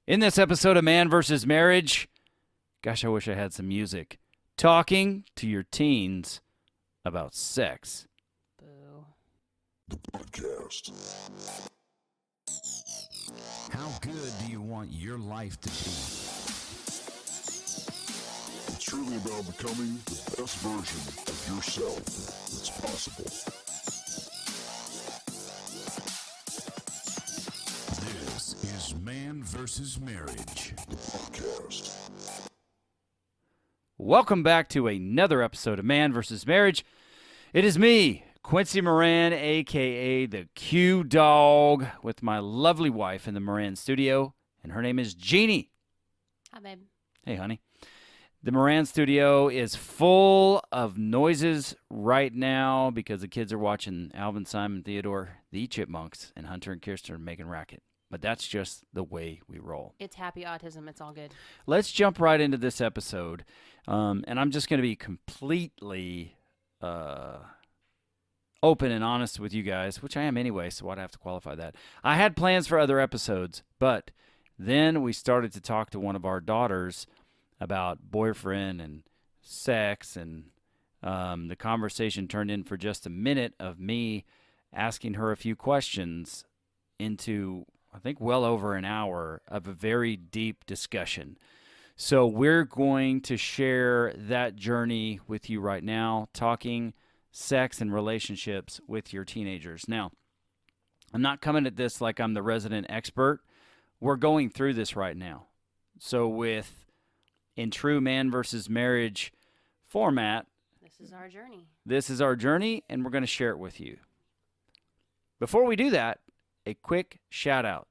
In this episode of Man vs. Marriage, gosh, I wish I had some music. Talking to your teens about sex. Boo. The podcast. How good do you want your life to be? It's really about becoming the best version of yourself that's possible. This is Man vs. Marriage. The podcast. Welcome back to another episode of Man vs. Marriage. It is me, Quincy Moran, a.k.a. the Q Dog, with my lovely wife in the Moran studio, and her name is Jeannie. Hi, babe. Hey, honey. The Moran studio is full of noises right now because the kids are watching Alvin, Simon, Theodore, the Chipmunks, and Hunter and Kirsten are making racket. But that's just the way we roll. It's happy autism. It's all good. Let's jump right into this episode. And I'm just going to be completely open and honest with you guys, which I am anyway, so I'd have to qualify that. I had plans for other episodes, but then we started to talk to one of our daughters about boyfriend and sex, and the conversation turned in for just a minute of me asking her a few questions into, I think, well over an hour of a very deep discussion. So we're going to share that journey with you right now, talking sex and relationships with your teenagers. Now, I'm not coming at this like I'm the resident expert. We're going through this right now. So in true Man versus Marriage format, This is our journey. this is our journey, and we're going to share it with you. Before we do that, a quick shout out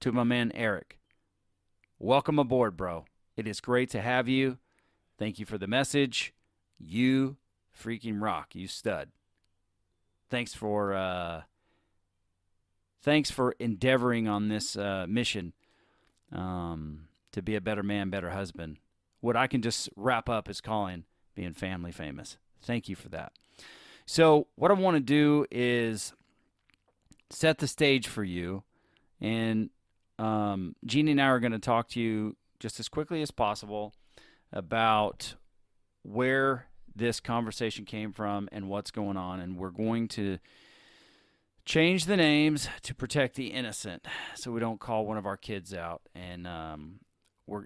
to my man Eric. Welcome aboard, bro. It is great to have you. Thank you for the message. You freaking rock. You stud. Thanks for endeavoring on this mission to be a better man, better husband. What I can just wrap up is calling being family famous. Thank you for that. So what I want to do is set the stage for you, and Jeannie and I are going to talk to you just as quickly as possible about where this conversation came from and what's going on, and we're going to change the names to protect the innocent so we don't call one of our kids out, and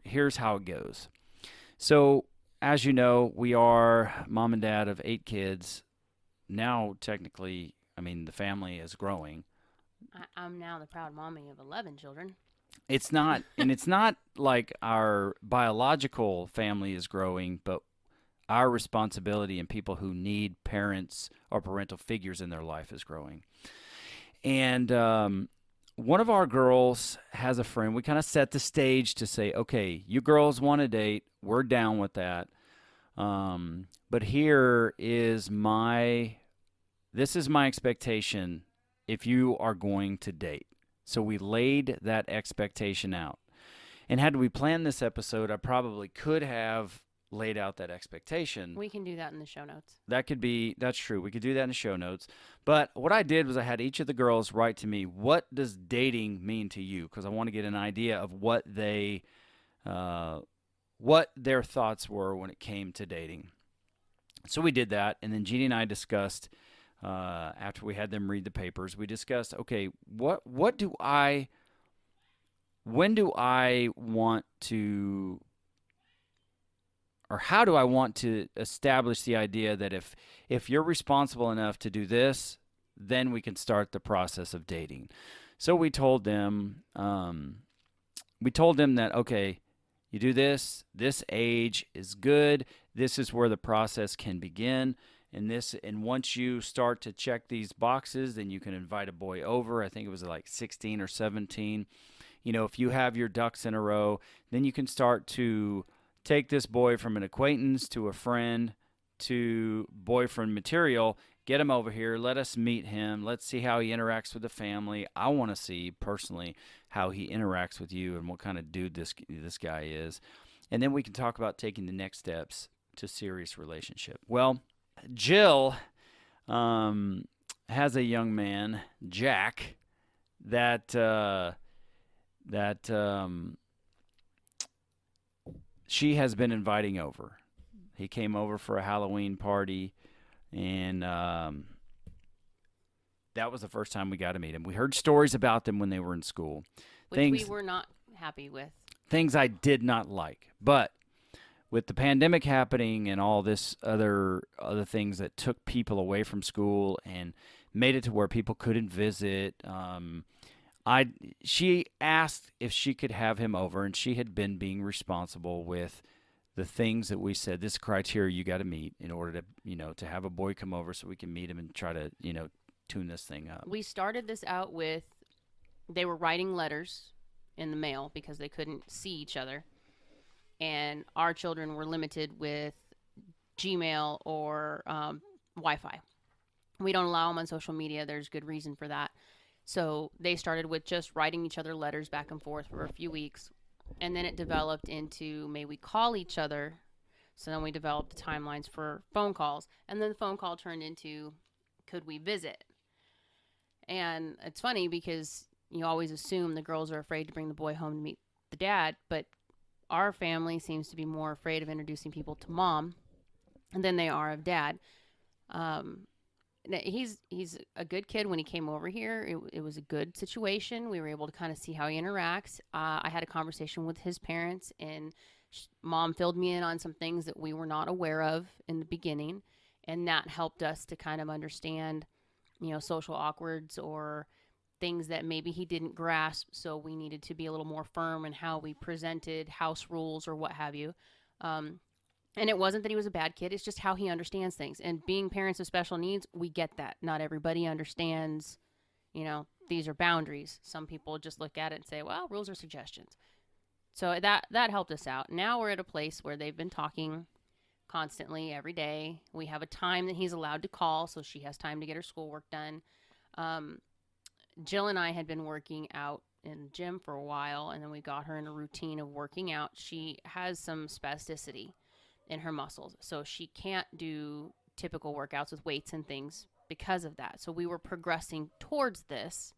here's how it goes. So, as you know, we are mom and dad of 8 kids. Now, technically, the family is growing. I'm now the proud mommy of 11 children. It's not, and it's not like our biological family is growing, but our responsibility and people who need parents or parental figures in their life is growing. And one of our girls has a friend. We kind of set the stage to say, okay, you girls want to date. We're down with that. But this is my expectation if you are going to date. So we laid that expectation out. And had we planned this episode, I probably could have laid out that expectation. We can do that in the show notes. That's true. We could do that in the show notes. But what I did was I had each of the girls write to me, what does dating mean to you? Because I want to get an idea of what their thoughts were when it came to dating. So we did that, and then Jeannie and I discussed, after we had them read the papers, we discussed, okay, when do I want to, or how do I want to establish the idea that if you're responsible enough to do this, then we can start the process of dating. So we told them that, okay, you do this age is good, this is where the process can begin, and once you start to check these boxes, then you can invite a boy over. I think it was like 16 or 17. If you have your ducks in a row, then you can start to take this boy from an acquaintance to a friend to boyfriend material. Get him over here. Let us meet him. Let's see how he interacts with the family. I want to see personally how he interacts with you and what kind of dude this guy is. And then we can talk about taking the next steps to serious relationship. Well, Jill has a young man, Jack, that she has been inviting over. He came over for a Halloween party, and that was the first time we got to meet him. We heard stories about them when they were in school. Which we were not happy with. Things I did not like. But with the pandemic happening and all this other things that took people away from school and made it to where people couldn't visit, she asked if she could have him over, and she had been being responsible with the things that we said, this criteria you got to meet in order to, to have a boy come over so we can meet him and try to, tune this thing up. We started this out with, they were writing letters in the mail because they couldn't see each other. And our children were limited with Gmail or Wi-Fi. We don't allow them on social media. There's good reason for that. So they started with just writing each other letters back and forth for a few weeks. And then it developed into, may we call each other? So then we developed the timelines for phone calls. And then the phone call turned into, could we visit? And it's funny because you always assume the girls are afraid to bring the boy home to meet the dad. But our family seems to be more afraid of introducing people to mom than they are of dad. He's a good kid. When he came over here, it was a good situation. We were able to kind of see how he interacts. I had a conversation with his parents, and mom filled me in on some things that we were not aware of in the beginning, and that helped us to kind of understand, social awkwards or things that maybe he didn't grasp. So we needed to be a little more firm in how we presented house rules or what have you. And it wasn't that he was a bad kid. It's just how he understands things. And being parents of special needs, we get that. Not everybody understands, these are boundaries. Some people just look at it and say, well, rules are suggestions. So that helped us out. Now we're at a place where they've been talking constantly every day. We have a time that he's allowed to call, so she has time to get her schoolwork done. Jill and I had been working out in the gym for a while, and then we got her in a routine of working out. She has some spasticity in her muscles, so she can't do typical workouts with weights and things because of that. So we were progressing towards this,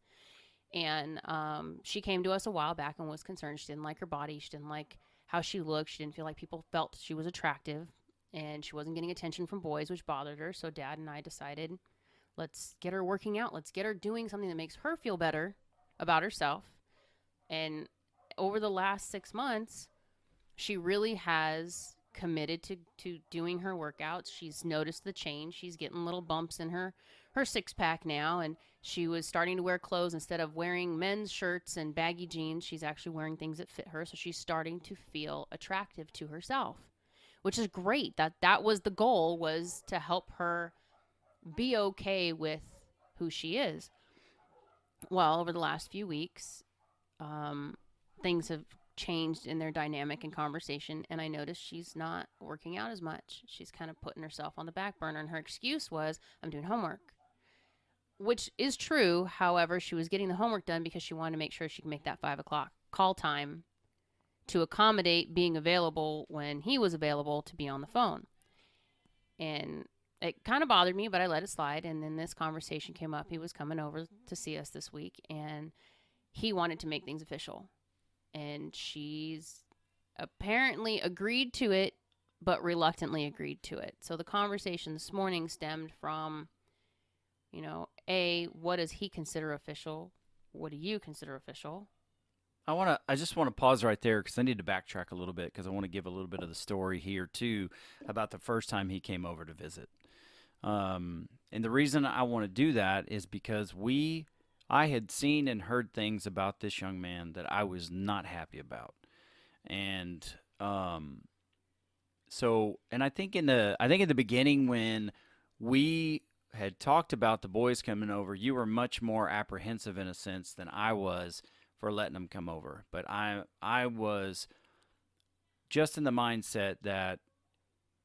and she came to us a while back and was concerned. She didn't like her body. She didn't like how she looked. She didn't feel like people felt she was attractive, and she wasn't getting attention from boys, which bothered her. So Dad and I decided, let's get her working out. Let's get her doing something that makes her feel better about herself. And over the last 6 months, she really has committed to doing her workouts. She's noticed the change. She's getting little bumps in her six-pack now, and she was starting to wear clothes. Instead of wearing men's shirts and baggy jeans, she's actually wearing things that fit her, so she's starting to feel attractive to herself, which is great. That was the goal, was to help her be okay with who she is. Well, over the last few weeks, things have changed in their dynamic and conversation, and I noticed she's not working out as much. She's kind of putting herself on the back burner, and her excuse was, I'm doing homework, which is true. However, she was getting the homework done because she wanted to make sure she could make that 5 o'clock call time to accommodate being available when he was available to be on the phone. And it kind of bothered me, but I let it slide. And then this conversation came up. He was coming over to see us this week, and he wanted to make things official. And she's apparently agreed to it, but reluctantly agreed to it. So the conversation this morning stemmed from, what does he consider official? What do you consider official? I just want to pause right there because I need to backtrack a little bit because I want to give a little bit of the story here too about the first time he came over to visit. And the reason I want to do that is because I had seen and heard things about this young man that I was not happy about. And I think in the beginning when we had talked about the boys coming over, you were much more apprehensive in a sense than I was for letting them come over. But I was just in the mindset that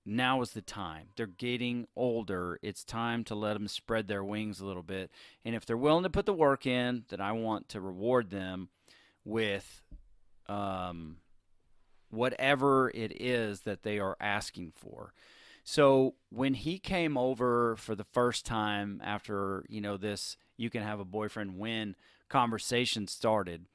now is the time. They're getting older. It's time to let them spread their wings a little bit. And if they're willing to put the work in, then I want to reward them with whatever it is that they are asking for. So when he came over for the first time after, this you can have a boyfriend when conversation started,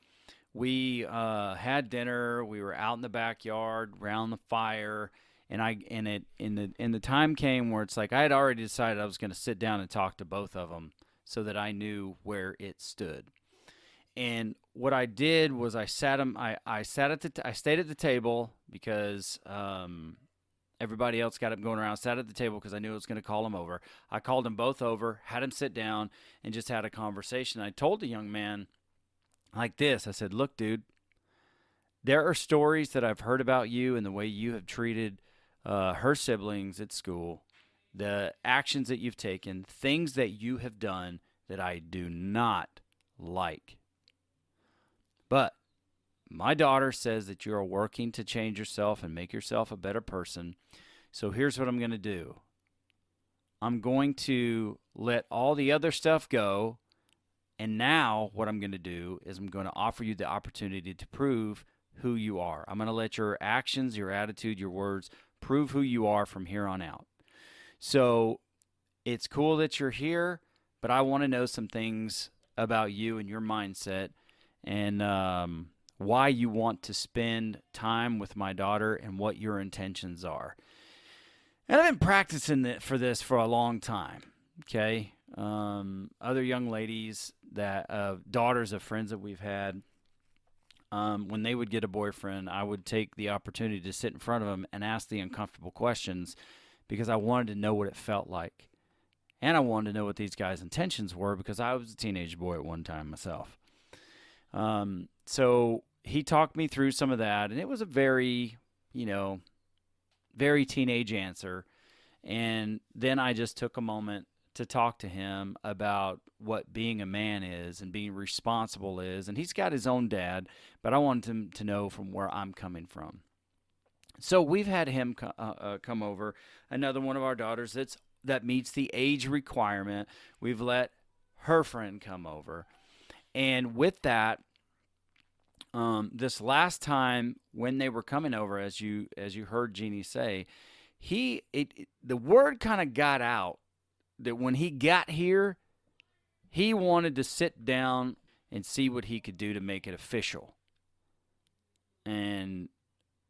we had dinner. We were out in the backyard around the fire, and the time came where it's like I had already decided I was going to sit down and talk to both of them so that I knew where it stood. And what I did was I stayed at the table because everybody else got up going around. Sat at the table because I knew I was going to call them over. I called them both over, had them sit down, and just had a conversation. I told the young man like this. I said, "Look, dude, there are stories that I've heard about you and the way you have treated her siblings at school, the actions that you've taken, things that you have done that I do not like. But my daughter says that you are working to change yourself and make yourself a better person. So here's what I'm going to do. I'm going to let all the other stuff go. And now what I'm going to do is I'm going to offer you the opportunity to prove who you are. I'm going to let your actions, your attitude, your words prove who you are from here on out. So it's cool that you're here, but I want to know some things about you and your mindset and why you want to spend time with my daughter and what your intentions are." And I've been practicing for this for a long time, okay? Other young ladies that daughters of friends that we've had, when they would get a boyfriend, I would take the opportunity to sit in front of them and ask the uncomfortable questions because I wanted to know what it felt like. And I wanted to know what these guys' intentions were because I was a teenage boy at one time myself. So he talked me through some of that, and it was a very, very teenage answer. And then I just took a moment to talk to him about what being a man is and being responsible is. And he's got his own dad, but I wanted him to know from where I'm coming from. So we've had him come over, another one of our daughters that meets the age requirement. We've let her friend come over. And with that, this last time when they were coming over, as you heard Jeannie say, the word kind of got out that when he got here, he wanted to sit down and see what he could do to make it official. And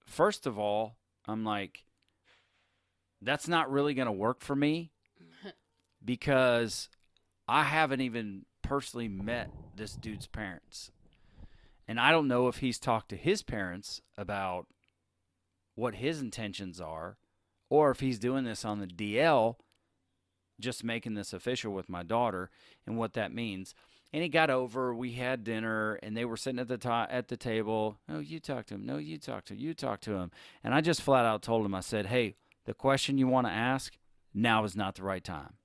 first of all, I'm like, that's not really going to work for me because I haven't even personally met this dude's parents. And I don't know if he's talked to his parents about what his intentions are or if he's doing this on the DL, just making this official with my daughter and what that means. And he got over, we had dinner, and they were sitting at the table. "No, you talk to him. No, you talk to him. You talk to him." And I just flat out told him, I said, "Hey, the question you want to ask, now is not the right time."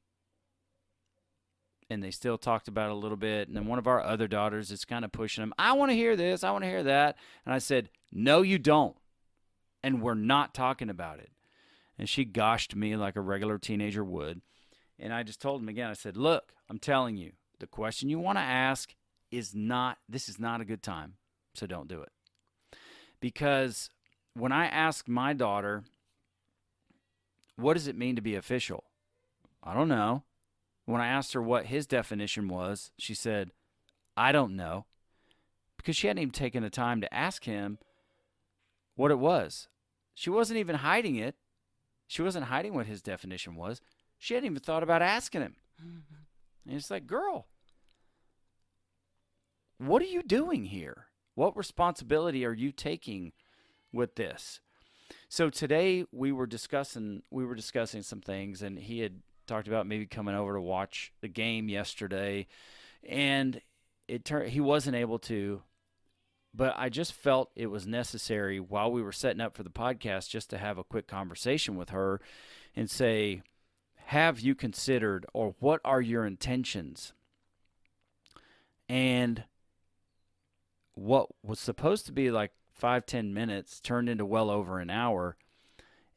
And they still talked about it a little bit. And then one of our other daughters is kind of pushing him. "I want to hear this. I want to hear that." And I said, "No, you don't. And we're not talking about it." And she goshed me like a regular teenager would. And I just told him again, I said, "Look, I'm telling you, the question you want to ask this is not a good time. So don't do it." Because when I asked my daughter, "What does it mean to be official?" "I don't know." When I asked her what his definition was, she said, "I don't know." Because she hadn't even taken the time to ask him what it was. She wasn't even hiding it. She wasn't hiding what his definition was. She hadn't even thought about asking him. Mm-hmm. And it's like, girl, what are you doing here? What responsibility are you taking with this? So today we were discussing some things, and he had talked about maybe coming over to watch the game yesterday, and he wasn't able to, but I just felt it was necessary while we were setting up for the podcast just to have a quick conversation with her and say, have you considered, or what are your intentions? And what was supposed to be like 5-10 minutes turned into well over an hour.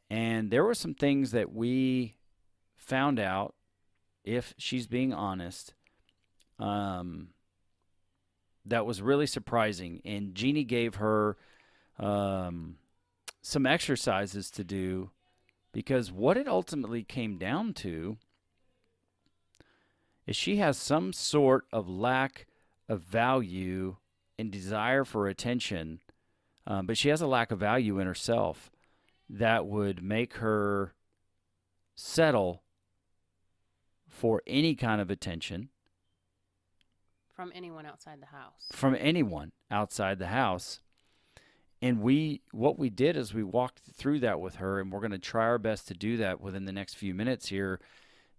And there were some things that we found out, if she's being honest, that was really surprising. And Jeannie gave her some exercises to do, because what it ultimately came down to is she has some sort of lack of value and desire for attention, but she has a lack of value in herself that would make her settle for any kind of attention From anyone outside the house. from anyone outside the house. And what we did is we walked through that with her, and we're going to try our best to do that within the next few minutes here,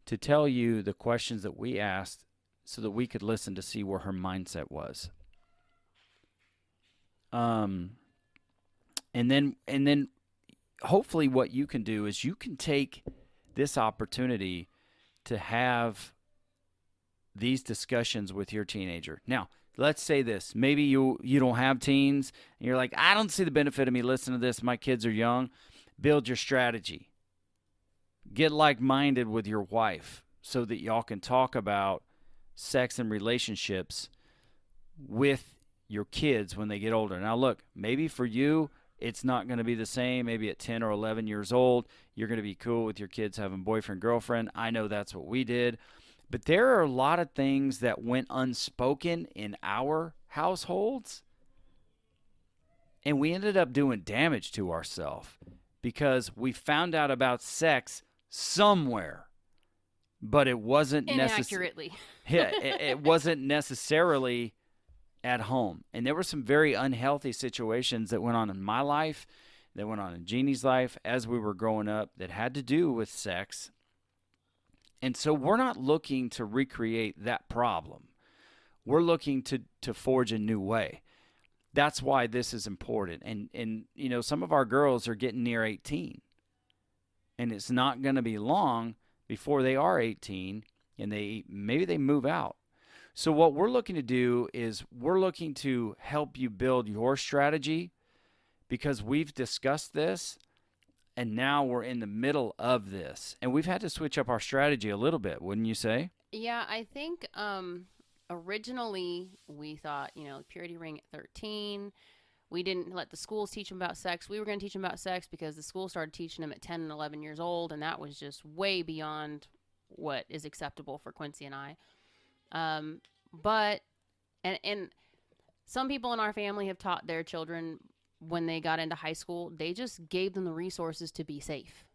to tell you the questions that we asked so that we could listen to see where her mindset was. And then hopefully what you can do is you can take this opportunity to have these discussions with your teenager. Now, let's say this. Maybe you don't have teens, and you're like, I don't see the benefit of me listening to this. My kids are young. Build your strategy. Get like-minded with your wife so that y'all can talk about sex and relationships with your kids when they get older. Now, look, maybe for you, it's not going to be the same. Maybe at 10 or 11 years old, you're going to be cool with your kids having boyfriend, girlfriend. I know that's what we did. But there are a lot of things that went unspoken in our households, and we ended up doing damage to ourselves because we found out about sex somewhere, but it wasn't Inaccurately. it wasn't necessarily at home. And there were some very unhealthy situations that went on in my life, that went on in Jeannie's life as we were growing up, that had to do with sex. And so we're not looking to recreate that problem. We're looking to forge a new way. That's why this is important. And you know, some of our girls are getting near 18. And it's not going to be long before they are 18 and maybe they move out. So what we're looking to do is we're looking to help you build your strategy, because we've discussed this. And now we're in the middle of this. And we've had to switch up our strategy a little bit, wouldn't you say? Yeah, I think originally we thought, purity ring at 13. We didn't let the schools teach them about sex. We were going to teach them about sex because the school started teaching them at 10 and 11 years old, and that was just way beyond what is acceptable for Quincy and I. But some people in our family have taught their children when they got into high school, they just gave them the resources to be safe.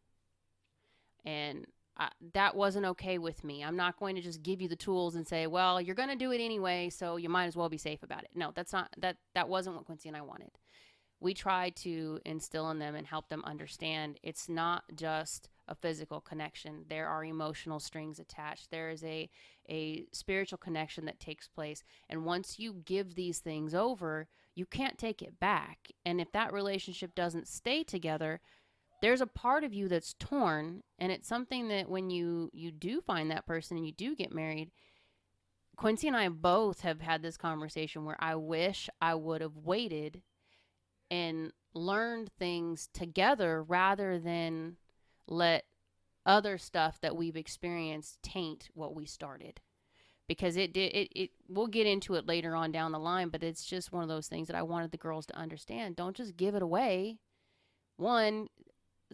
And that wasn't okay with me. I'm not going to just give you the tools and say, well, you're going to do it anyway, so you might as well be safe about it. No, that wasn't what Quincy and I wanted. We tried to instill in them and help them understand it's not just a physical connection. There are emotional strings attached. There is a spiritual connection that takes place. And once you give these things over, you can't take it back. And if that relationship doesn't stay together, there's a part of you that's torn. And it's something that when you do find that person and you do get married, Quincy and I both have had this conversation where I wish I would have waited and learned things together rather than let other stuff that we've experienced taint what we started. Because we'll get into it later on down the line, but it's just one of those things that I wanted the girls to understand. Don't just give it away. One,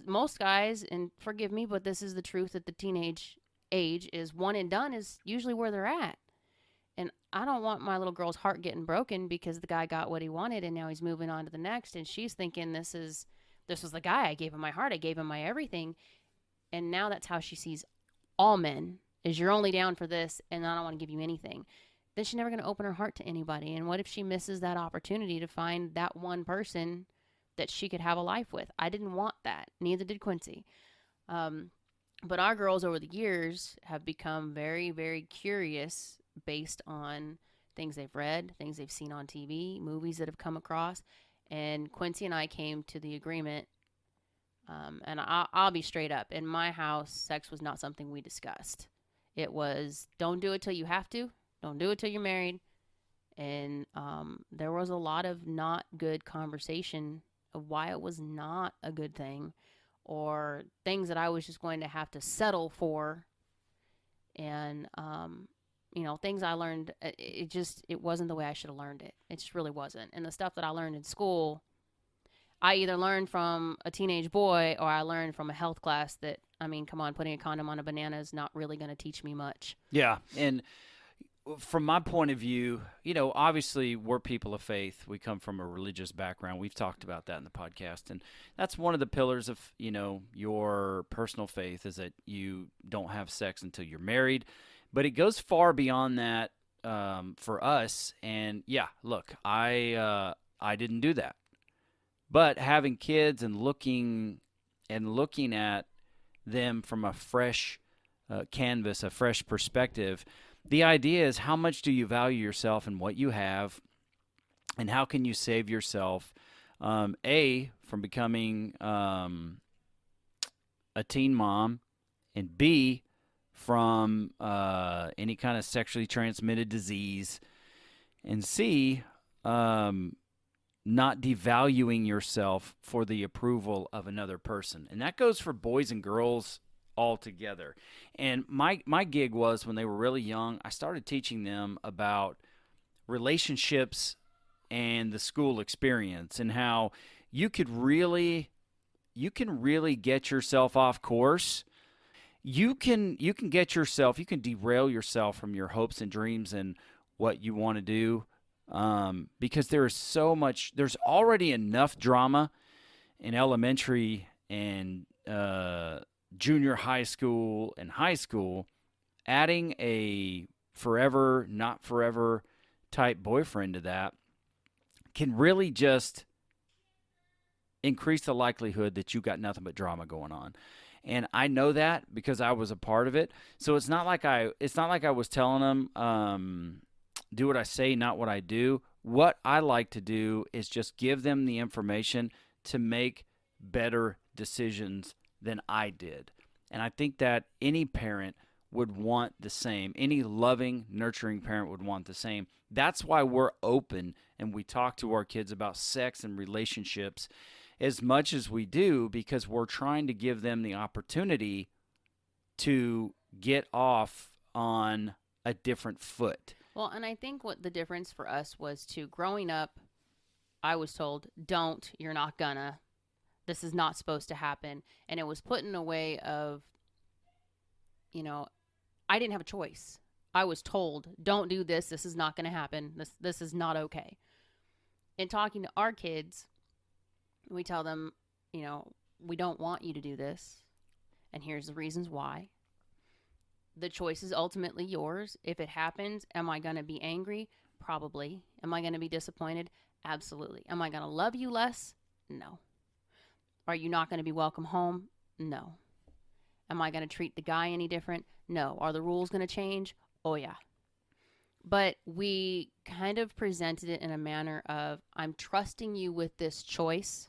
most guys, and forgive me, but this is the truth at the teenage age, is one and done is usually where they're at. And I don't want my little girl's heart getting broken because the guy got what he wanted and now he's moving on to the next. And she's thinking this was the guy. I gave him my heart. I gave him my everything. And now that's how she sees all men, is you're only down for this and I don't want to give you anything. Then she's never going to open her heart to anybody. And what if she misses that opportunity to find that one person that she could have a life with? I didn't want that. Neither did Quincy. But our girls over the years have become very, very curious based on things they've read, things they've seen on TV, movies that have come across. And Quincy and I came to the agreement, and I'll be straight up. In my house, sex was not something we discussed. It was, don't do it till you have to. Don't do it till you're married. And there was a lot of not good conversation of why it was not a good thing, or things that I was just going to have to settle for. And, things I learned, it wasn't the way I should have learned it. It just really wasn't. And the stuff that I learned in school, I either learned from a teenage boy or I learned from a health class that, come on, putting a condom on a banana is not really going to teach me much. Yeah. And from my point of view, obviously we're people of faith. We come from a religious background. We've talked about that in the podcast. And that's one of the pillars of, your personal faith is that you don't have sex until you're married. But it goes far beyond that for us. And yeah, look, I didn't do that. But having kids and looking at them from a fresh canvas, a fresh perspective, the idea is how much do you value yourself and what you have, and how can you save yourself, A, from becoming a teen mom, and B, from any kind of sexually transmitted disease, and C, not devaluing yourself for the approval of another person. And that goes for boys and girls all together. And my gig was when they were really young, I started teaching them about relationships and the school experience and how you can really get yourself off course. You can derail yourself from your hopes and dreams and what you want to do, because there's already enough drama in elementary and junior high school and high school. Adding a forever, not forever type boyfriend to that can really just increase the likelihood that you got nothing but drama going on. And I know that because I was a part of it. So it's not like I was telling them, do what I say, not what I do. What I like to do is just give them the information to make better decisions than I did. And I think that any parent would want the same. Any loving, nurturing parent would want the same. That's why we're open and we talk to our kids about sex and relationships as much as we do, because we're trying to give them the opportunity to get off on a different foot. Well, and I think what the difference for us was growing up, I was told, you're not gonna, this is not supposed to happen. And it was put in a way of, I didn't have a choice. I was told, don't do this. This is not going to happen. This is not okay. In talking to our kids, we tell them, we don't want you to do this. And here's the reasons why. The choice is ultimately yours. If it happens, am I going to be angry? Probably. Am I going to be disappointed? Absolutely. Am I going to love you less? No. Are you not going to be welcome home? No. Am I going to treat the guy any different? No. Are the rules going to change? Oh, yeah. But we kind of presented it in a manner of, I'm trusting you with this choice,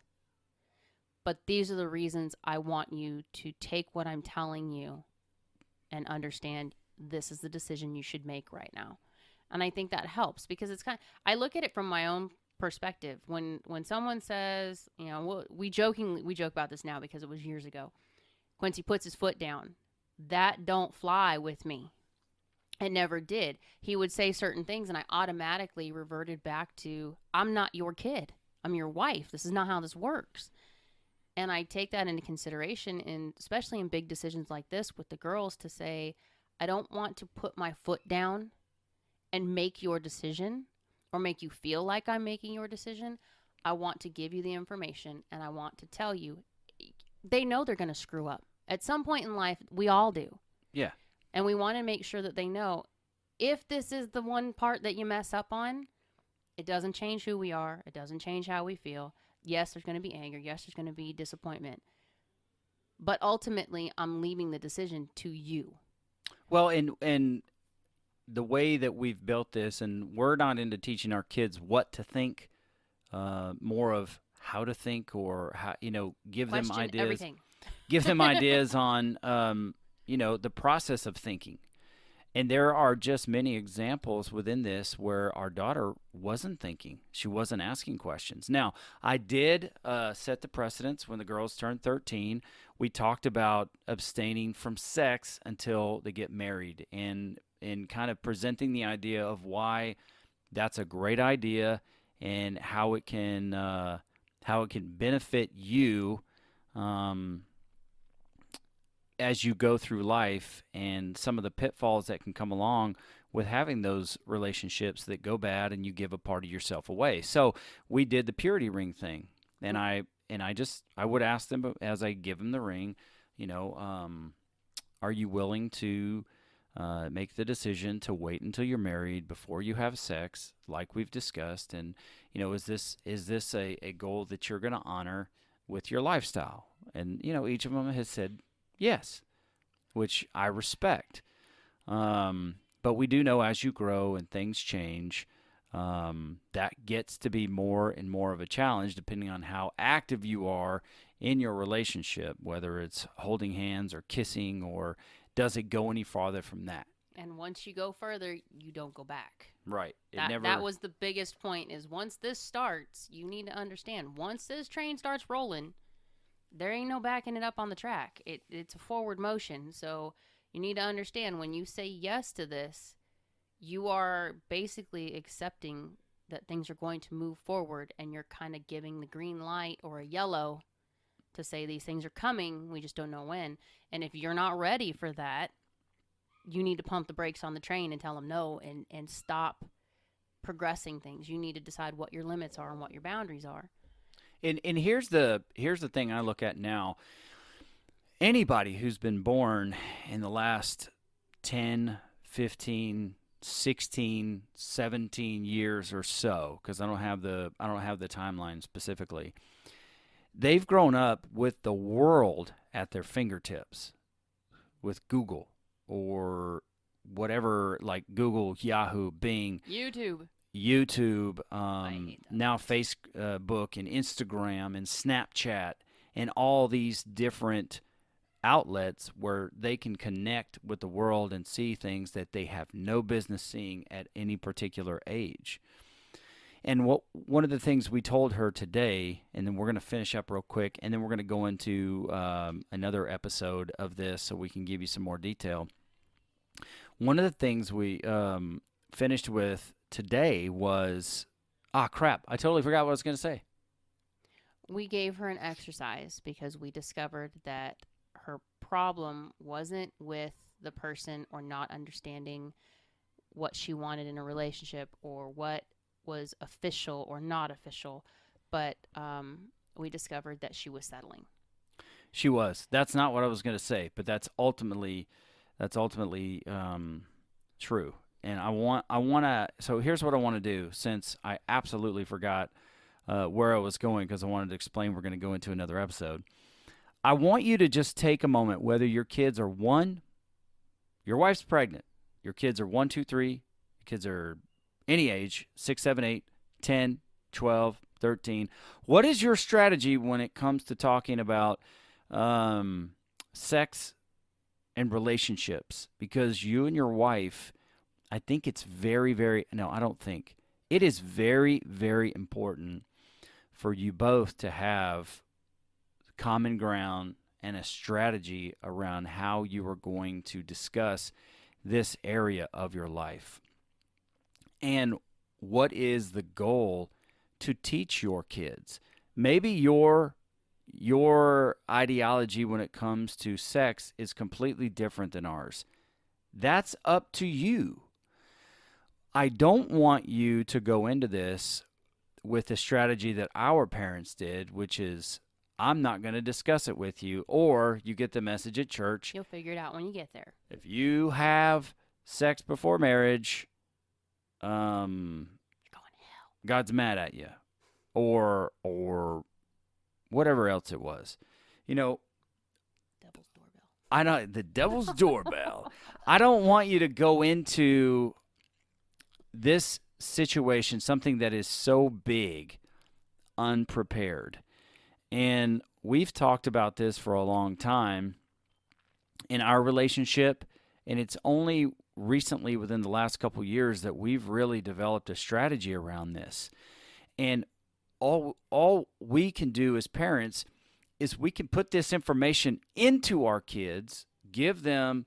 but these are the reasons I want you to take what I'm telling you and understand this is the decision you should make right now. And I think that helps, because it's I look at it from my own perspective. When someone says, we joke about this now because it was years ago. Quincy puts his foot down. That don't fly with me. It never did. He would say certain things and I automatically reverted back to, I'm not your kid. I'm your wife. This is not how this works. And I take that into consideration, and especially in big decisions like this with the girls, to say, I don't want to put my foot down and make your decision or make you feel like I'm making your decision. I want to give you the information, and I want to tell you, they know they're going to screw up. At some point in life, we all do. Yeah. And we want to make sure that they know, if this is the one part that you mess up on, it doesn't change who we are. It doesn't change how we feel. Yes, there's going to be anger. Yes, there's going to be disappointment. But ultimately, I'm leaving the decision to you. Well, and the way that we've built this, and we're not into teaching our kids what to think, more of how to think, or how, give Question them ideas. Everything. Give them ideas on, the process of thinking. And there are just many examples within this where our daughter wasn't thinking. She wasn't asking questions. Now, I did set the precedence when the girls turned 13. We talked about abstaining from sex until they get married, and kind of presenting the idea of why that's a great idea and how it can benefit you as you go through life, and some of the pitfalls that can come along with having those relationships that go bad and you give a part of yourself away. So we did the purity ring thing, and I would ask them as I give them the ring, are you willing to make the decision to wait until you're married before you have sex, like we've discussed, and is this a goal that you're going to honor with your lifestyle? And each of them has said yes, which I respect. But we do know as you grow and things change, that gets to be more and more of a challenge depending on how active you are in your relationship, whether it's holding hands or kissing, or does it go any farther from that? And once you go further, you don't go back. Right. That was the biggest point, is once this starts, you need to understand, once this train starts rolling, there ain't no backing it up on the track. It's a forward motion. So you need to understand, when you say yes to this, you are basically accepting that things are going to move forward, and you're kind of giving the green light or a yellow to say these things are coming. We just don't know when. And if you're not ready for that, you need to pump the brakes on the train and tell them no, and stop progressing things. You need to decide what your limits are and what your boundaries are. And here's the thing I look at now. Anybody who's been born in the last 10, 15, 16, 17 years or so, because I don't have the timeline specifically. They've grown up with the world at their fingertips, with Google or whatever, like Google, Yahoo, Bing, YouTube, now Facebook and Instagram and Snapchat and all these different outlets where they can connect with the world and see things that they have no business seeing at any particular age. And one of the things we told her today, and then we're going to finish up real quick, and then we're going to go into another episode of this so we can give you some more detail. One of the things we finished with today was, crap, I totally forgot what I was going to say. We gave her an exercise because we discovered that her problem wasn't with the person or not understanding what she wanted in a relationship or what was official or not official, but we discovered that she was settling. She was. That's not what I was going to say, but that's ultimately true. And I want to. So here's what I want to do, since I absolutely forgot where I was going, because I wanted to explain we're going to go into another episode. I want you to just take a moment, whether your kids are 1, your wife's pregnant, your kids are 1, 2, 3, your kids are any age, 6, 7, 8, 10, 12, 13. What is your strategy when it comes to talking about sex and relationships? Because you and your wife, I think it's very, very, no, I don't think. It is very, very important for you both to have common ground and a strategy around how you are going to discuss this area of your life. And what is the goal to teach your kids? Maybe your ideology when it comes to sex is completely different than ours. That's up to you. I don't want you to go into this with the strategy that our parents did, which is, I'm not going to discuss it with you, or you get the message at church. You'll figure it out when you get there. If you have sex before marriage, You're going to hell. God's mad at you, or whatever else it was. Devil's doorbell. I know, the devil's doorbell. I don't want you to go into this situation, something that is so big, unprepared. And we've talked about this for a long time in our relationship, and it's only recently, within the last couple years, that we've really developed a strategy around this. And all we can do as parents is we can put this information into our kids, give them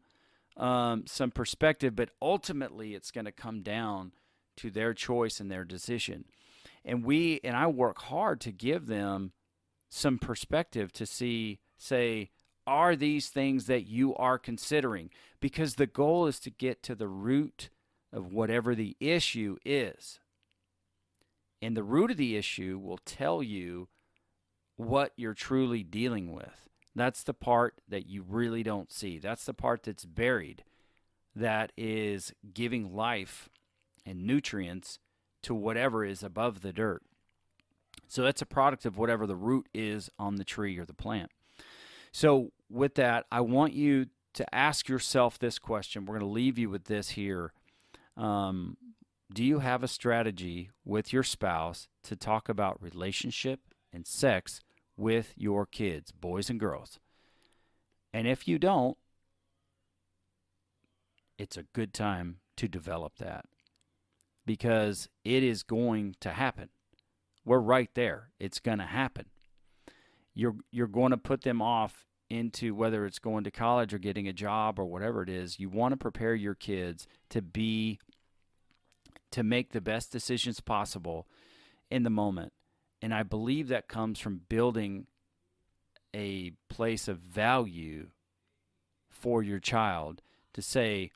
some perspective, but ultimately it's going to come down to their choice and their decision. And I work hard to give them some perspective to say, are these things that you are considering? Because the goal is to get to the root of whatever the issue is. And the root of the issue will tell you what you're truly dealing with. That's the part that you really don't see. That's the part that's buried, that is giving life and nutrients to whatever is above the dirt. So that's a product of whatever the root is on the tree or the plant. So with that, I want you to ask yourself this question. We're going to leave you with this here. Do you have a strategy with your spouse to talk about relationship and sex with your kids, boys and girls? And if you don't, it's a good time to develop that, because it is going to happen. We're right there. It's going to happen. You're going to put them off into whether it's going to college or getting a job or whatever it is. You want to prepare your kids to make the best decisions possible in the moment. And I believe that comes from building a place of value for your child, to say,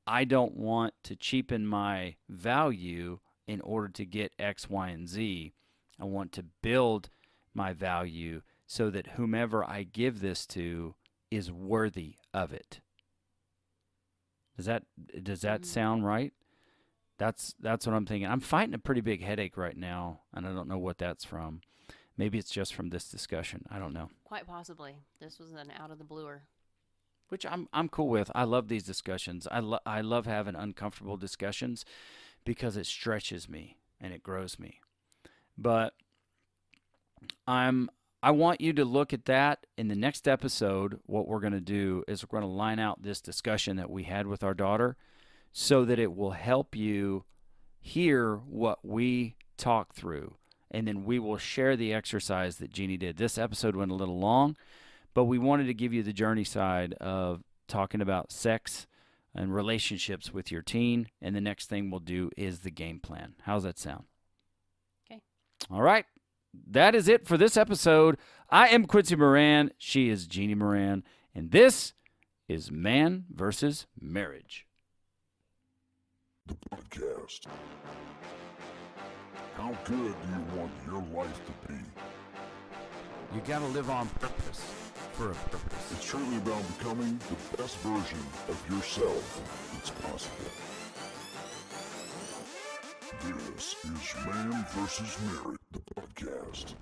I don't want to cheapen my value in order to get X, Y, and Z. I want to build my value so that whomever I give this to is worthy of it. Does that sound right? That's what I'm thinking. I'm fighting a pretty big headache right now, and I don't know what that's from. Maybe it's just from this discussion. I don't know. Quite possibly. This was an out of the bluer. Which I'm cool with. I love these discussions. I love having uncomfortable discussions because it stretches me and it grows me. But I want you to look at that. In the next episode, what we're going to do is we're going to line out this discussion that we had with our daughter so that it will help you hear what we talk through. And then we will share the exercise that Jeannie did. This episode went a little long, but we wanted to give you the journey side of talking about sex and relationships with your teen. And the next thing we'll do is the game plan. How's that sound? Okay. All right. That is it for this episode. I am Quincy Moran. She is Jeannie Moran. And this is Man versus Marriage. The podcast. How good do you want your life to be? You gotta live on purpose, for a purpose. It's truly about becoming the best version of yourself that's possible. This is Man vs. Marriage, the podcast.